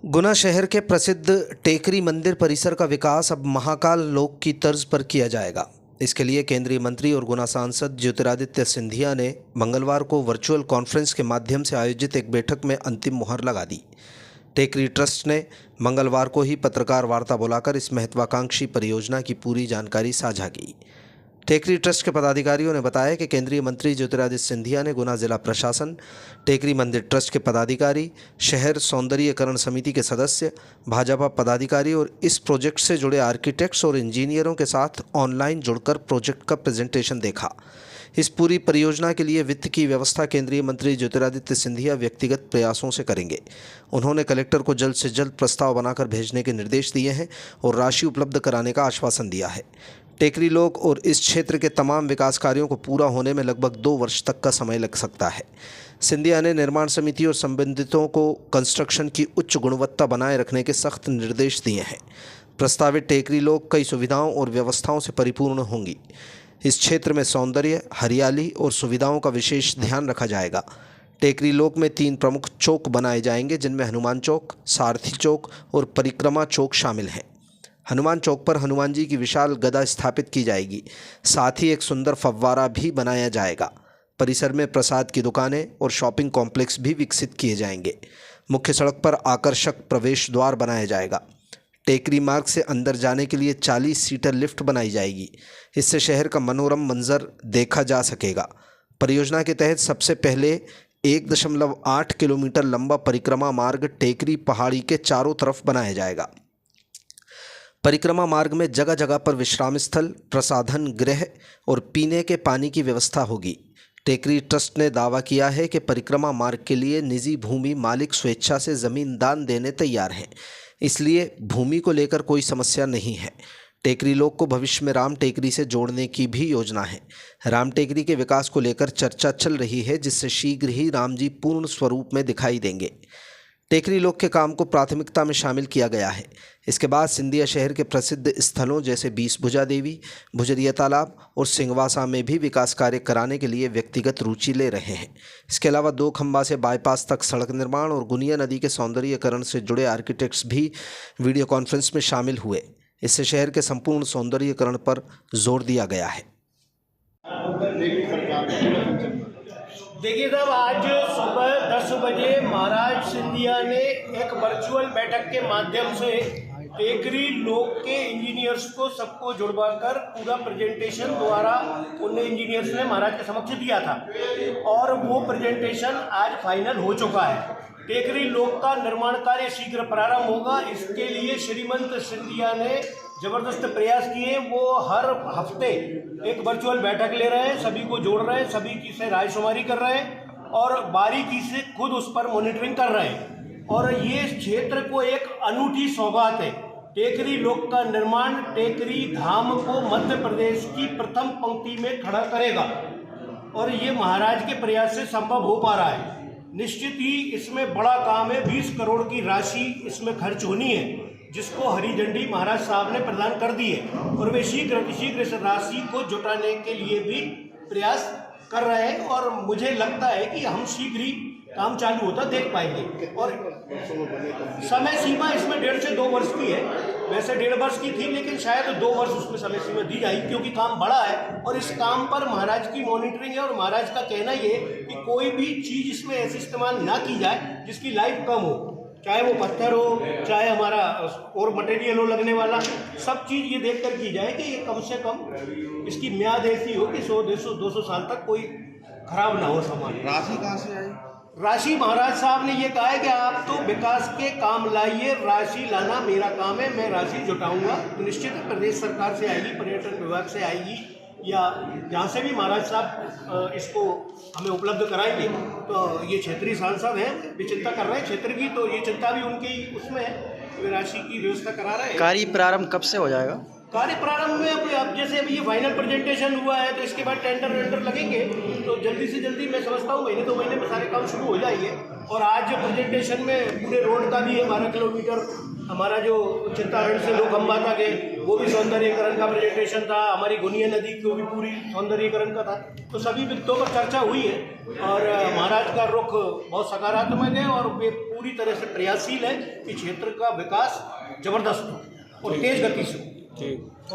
गुना शहर के प्रसिद्ध टेकरी मंदिर परिसर का विकास अब महाकाल लोक की तर्ज पर किया जाएगा। इसके लिए केंद्रीय मंत्री और गुना सांसद ज्योतिरादित्य सिंधिया ने मंगलवार को वर्चुअल कॉन्फ्रेंस के माध्यम से आयोजित एक बैठक में अंतिम मुहर लगा दी। टेकरी ट्रस्ट ने मंगलवार को ही पत्रकार वार्ता बुलाकर इस महत्वाकांक्षी परियोजना की पूरी जानकारी साझा की। टेकरी ट्रस्ट के पदाधिकारियों ने बताया कि केंद्रीय मंत्री ज्योतिरादित्य सिंधिया ने गुना जिला प्रशासन, टेकरी मंदिर ट्रस्ट के पदाधिकारी, शहर सौंदर्यीकरण समिति के सदस्य, भाजपा पदाधिकारी और इस प्रोजेक्ट से जुड़े आर्किटेक्ट्स और इंजीनियरों के साथ ऑनलाइन जुड़कर प्रोजेक्ट का प्रेजेंटेशन देखा। इस पूरी परियोजना के लिए वित्त की व्यवस्था केंद्रीय मंत्री ज्योतिरादित्य सिंधिया व्यक्तिगत प्रयासों से करेंगे। उन्होंने कलेक्टर को जल्द से जल्द प्रस्ताव बनाकर भेजने के निर्देश दिए हैं और राशि उपलब्ध कराने का आश्वासन दिया है। टेकरी लोक और इस क्षेत्र के तमाम विकास कार्यों को पूरा होने में लगभग 2 वर्ष तक का समय लग सकता है। सिंधिया ने निर्माण समिति और संबंधितों को कंस्ट्रक्शन की उच्च गुणवत्ता बनाए रखने के सख्त निर्देश दिए हैं। प्रस्तावित टेकरी लोक कई सुविधाओं और व्यवस्थाओं से परिपूर्ण होंगी। इस क्षेत्र में सौंदर्य, हरियाली और सुविधाओं का विशेष ध्यान रखा जाएगा। टेकरी लोक में 3 प्रमुख चौक बनाए जाएंगे, जिनमें हनुमान चौक, सारथी चौक और परिक्रमा चौक शामिल हैं। हनुमान चौक पर हनुमान जी की विशाल गदा स्थापित की जाएगी। साथ ही एक सुंदर फव्वारा भी बनाया जाएगा। परिसर में प्रसाद की दुकानें और शॉपिंग कॉम्प्लेक्स भी विकसित किए जाएंगे। मुख्य सड़क पर आकर्षक प्रवेश द्वार बनाया जाएगा। टेकरी मार्ग से अंदर जाने के लिए 40 सीटर लिफ्ट बनाई जाएगी। इससे शहर का मनोरम मंजर देखा जा सकेगा। परियोजना के तहत सबसे पहले 1.8 किलोमीटर लंबा परिक्रमा मार्ग टेकरी पहाड़ी के चारों तरफ बनाया जाएगा। परिक्रमा मार्ग में जगह जगह पर विश्राम स्थल, प्रसाधन गृह और पीने के पानी की व्यवस्था होगी। टेकरी ट्रस्ट ने दावा किया है कि परिक्रमा मार्ग के लिए निजी भूमि मालिक स्वेच्छा से जमीन दान देने तैयार हैं, इसलिए भूमि को लेकर कोई समस्या नहीं है। टेकरी लोक को भविष्य में राम टेकरी से जोड़ने की भी योजना है। राम टेकरी के विकास को लेकर चर्चा चल रही है, जिससे शीघ्र ही राम जी पूर्ण स्वरूप में दिखाई देंगे। टेकरी लोक के काम को प्राथमिकता में शामिल किया गया है। इसके बाद सिंधिया शहर के प्रसिद्ध स्थलों जैसे 20 भुजा देवी, भुजरिया तालाब और सिंहवासा में भी विकास कार्य कराने के लिए व्यक्तिगत रुचि ले रहे हैं। इसके अलावा 2 खंबा से बाईपास तक सड़क निर्माण और गुनिया नदी के सौंदर्यीकरण से जुड़े आर्किटेक्ट्स भी वीडियो कॉन्फ्रेंस में शामिल हुए। इससे शहर के संपूर्ण सौंदर्यीकरण पर जोर दिया गया है। देखिए साहब, आज सुबह 10 बजे महाराज सिंधिया ने एक वर्चुअल बैठक के माध्यम से टेकरी लोक के इंजीनियर्स को सबको जुड़वाकर पूरा प्रेजेंटेशन द्वारा उन इंजीनियर्स ने महाराज के समक्ष दिया था और वो प्रेजेंटेशन आज फाइनल हो चुका है। टेकरी लोक का निर्माण कार्य शीघ्र प्रारंभ होगा। इसके लिए श्रीमंत सिंधिया ने जबरदस्त प्रयास किए। वो हर हफ्ते एक वर्चुअल बैठक ले रहे हैं, सभी को जोड़ रहे हैं, सभी की से रायशुमारी कर रहे हैं और बारीकी से खुद उस पर मॉनिटरिंग कर रहे हैं। और ये क्षेत्र को एक अनूठी सौगात है। टेकरी लोक का निर्माण टेकरी धाम को मध्य प्रदेश की प्रथम पंक्ति में खड़ा करेगा और ये महाराज के प्रयास से संभव हो पा रहा है। निश्चित ही इसमें बड़ा काम है। 20 करोड़ की राशि इसमें खर्च होनी है, जिसको हरी झंडी महाराज साहब ने प्रदान कर दी है और वे शीघ्र इस राशि को जुटाने के लिए भी प्रयास कर रहे हैं और मुझे लगता है कि हम शीघ्र ही काम चालू होता देख पाएंगे। और समय सीमा इसमें 1.5 से 2 वर्ष की है। वैसे 1.5 वर्ष की थी, लेकिन शायद 2 वर्ष उसमें समय सीमा दी जाएगी, क्योंकि काम बड़ा है और इस काम पर महाराज की मॉनिटरिंग है। और महाराज का कहना ये कि कोई भी चीज़ इसमें ऐसी इस्तेमाल ना की जाए जिसकी लाइफ कम हो, चाहे वो पत्थर हो, चाहे हमारा और मटेरियल हो लगने वाला, सब चीज़ ये देख कर की जाए कि ये कम से कम इसकी म्याद ऐसी हो कि 100-200 साल तक कोई खराब ना हो सामान। राशि कहाँ से आई? राशि महाराज साहब ने ये कहा है कि आप तो विकास के काम लाइए, राशि लाना मेरा काम है, मैं राशि जुटाऊंगा। तो निश्चित प्रदेश सरकार से आएगी, पर्यटन विभाग से आएगी या जहाँ से भी महाराज साहब इसको हमें उपलब्ध कराएंगे। तो ये क्षेत्रीय सांसद हैं, वे चिंता कर रहे हैं क्षेत्र की, तो ये चिंता भी उनकी उसमें है, वे राशि की व्यवस्था करा रहे हैं। कार्य प्रारंभ कब से हो जाएगा? कार्य प्रारंभ में अब जैसे अभी ये फाइनल प्रेजेंटेशन हुआ है, तो इसके बाद टेंडर वेंडर लगेंगे, तो जल्दी से जल्दी मैं समझता हूँ 1-2 महीने में सारे काम शुरू हो जाएंगे। और आज प्रेजेंटेशन में पूरे रोड का भी 12 किलोमीटर हमारा जो चित्तारण से लोकंबा तक है वो भी सौंदर्यीकरण का प्रेजेंटेशन था, हमारी गुनिया नदी को भी पूरी सौंदर्यीकरण का था। तो सभी मुद्दों पर चर्चा हुई है और महाराज का रुख बहुत सकारात्मक है और वे पूरी तरह से प्रयासशील है कि क्षेत्र का विकास जबरदस्त हो और तेज गति से हो।